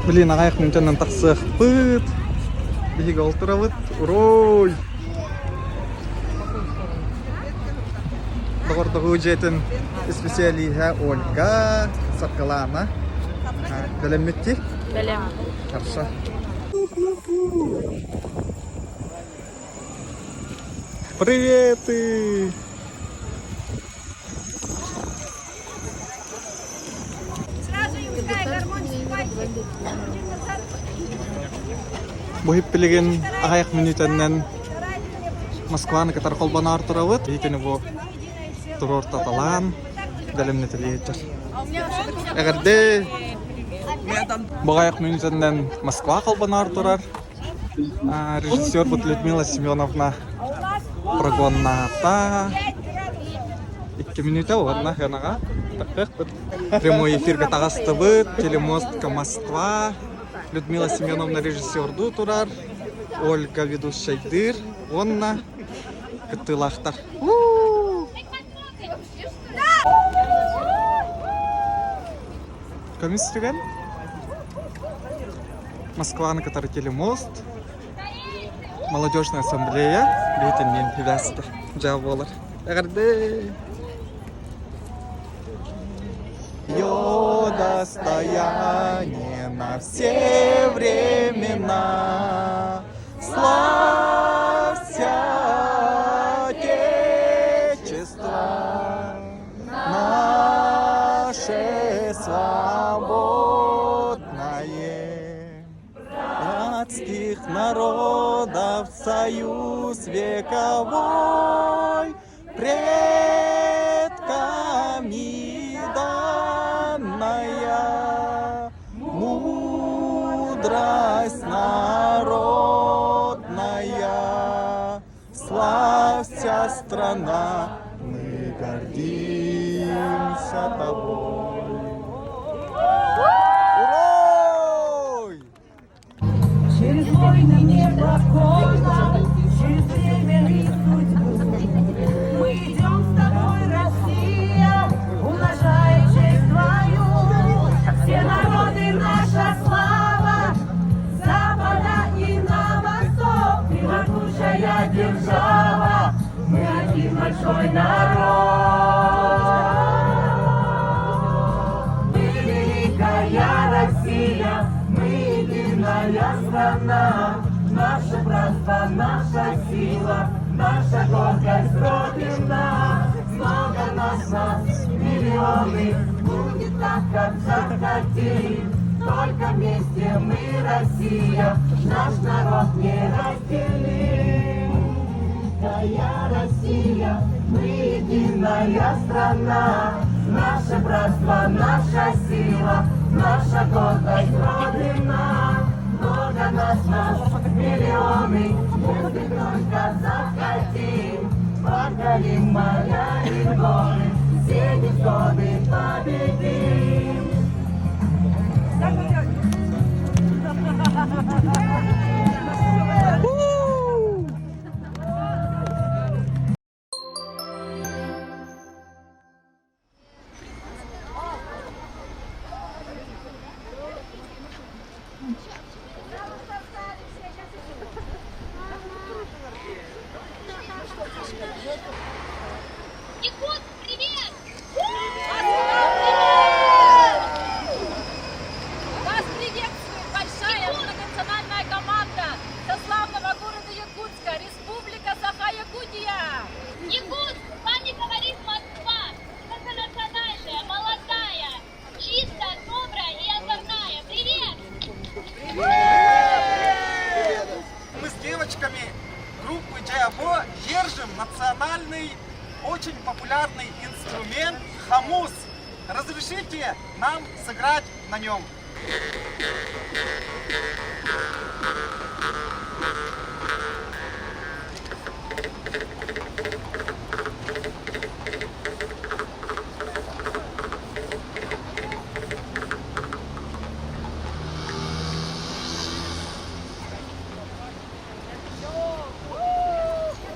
Блин, ағайық мүнтеннен тақсық бұд. Бейгі олтыра бұд. Урой! Доғырдығы өжетін специалиға Ольга Саркалана. Бәлем метти? Бәлем. Хорошо. Приветы! Бұхып білеген ағайық минутаннан Москваны катар қолбана артыра бұд. Бейтіні бұ тұрор таталан. Дәлімні тілейдер. Әгірде бұғайық минутаннан Москва қолбана артырар. Режиссер бұд Людмила Семеновна прогонната. 2 минута орна ханаға. Прямой эфирге тағасты бұд. Телемостка Москва. Людмила Семеновна режиссерду турар, Ольга ведущайдыр, онна кытылақтар. Кім істеген? Москваны катары телемост, молодежная ассамблея, бейтіннен хивястыр, жау болыр. Әғірді! Ее достояние на все времена. Славься, Отечество наше свободное, братских народов союз вековой, предками данная мудрость народная. Славься, страна, мы гордимся тобой. Урой! Через войны небоконно, через время и судьбу мы идем с тобой, Россия, умножая честь твою. Все народы наша слава, с запада и на восток, ты могучая держава, мы один большой народ. Мы великая Россия, мы единая страна, наше братство, наша сила, наша гордость Родина. Много нас, миллионы, будет так, как захотим. Только вместе мы, Россия, наш народ не разделим. Великая Россия, мы единая страна, наше братство, наша сила, наша гордость Родина. Много нас, миллионы, если только захотим, покорим моря и горы, все невзгоды победим. Якут, привет! Вас приветствует большая многонациональная команда со славного города Якутска, Республика Саха-Якутия. Якутск, вами говорит Москва, многонациональная, молодая, чистая, добрая и озорная. Привет! Привет! Мы с девочками группы Джаябо держим национальный, очень популярный инструмент хамус. Разрешите нам сыграть на нем?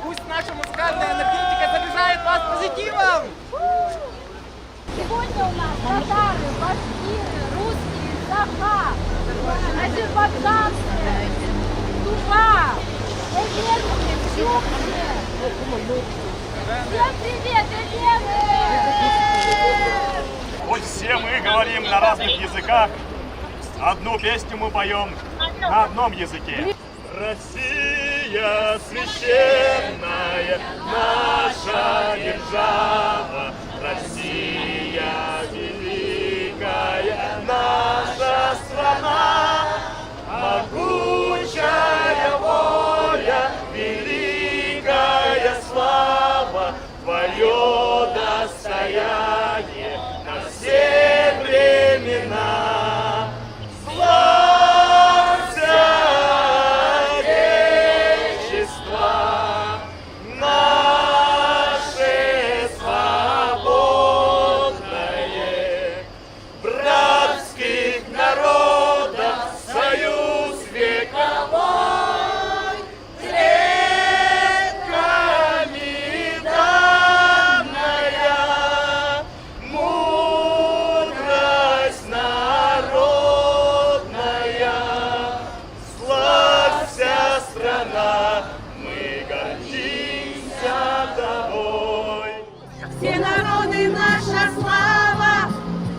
Пусть наша музыкальная энергетика заряжает вас позитивом! Сегодня у нас татары, башкиры, русские, саха. азербайджанцы, Тува, Эдемки, Чукчи. Всем привет, Эдемы! Вот все мы говорим на разных языках, одну песню мы поем на одном языке. Россия священная, наша держава, Россия великая, наша страна, могучая воля, великая слава, твое достояние на все времена. Славься, Отечество, наше свободное, братских народов союз вековой, предками данная, мудрость народная. Славься, страна, мы гордимся тобой. Все народы наша слава,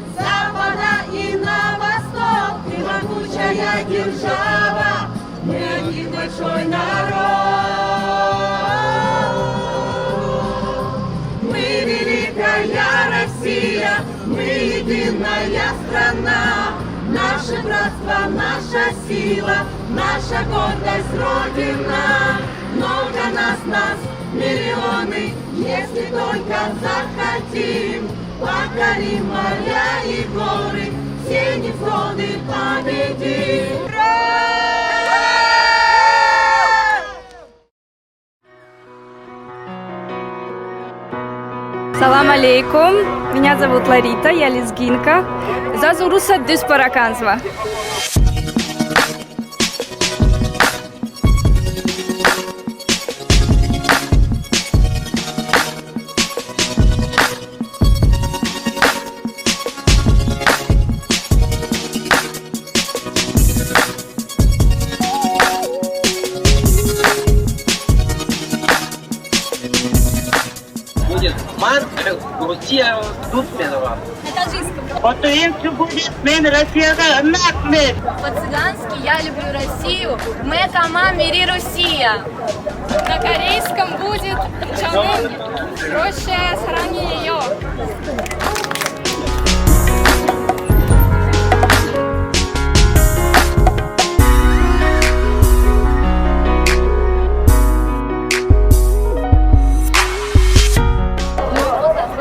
с запада и на восток, ты могучая держава, мы один большой народ. Мы великая Россия, мы единая страна, наше братство, наша сила, наша гордость Родина. Много нас, миллионы, если только захотим, покорим моря и горы, все невзгоды победим. Салам алейкум, меня зовут Ларита, я лезгинка. Зазуруса дюс параканзва. Будет ман, Россия Дутменова. На таджикском. По-турецки будет мен Россияга нахмет. По-цыгански я люблю Россию. Мы кама мири Россия. На корейском будет чаны, проще сохрани ее.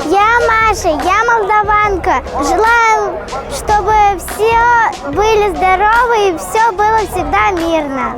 Я Маша, я молдаванка. Желаю, чтобы все были здоровы и все было всегда мирно.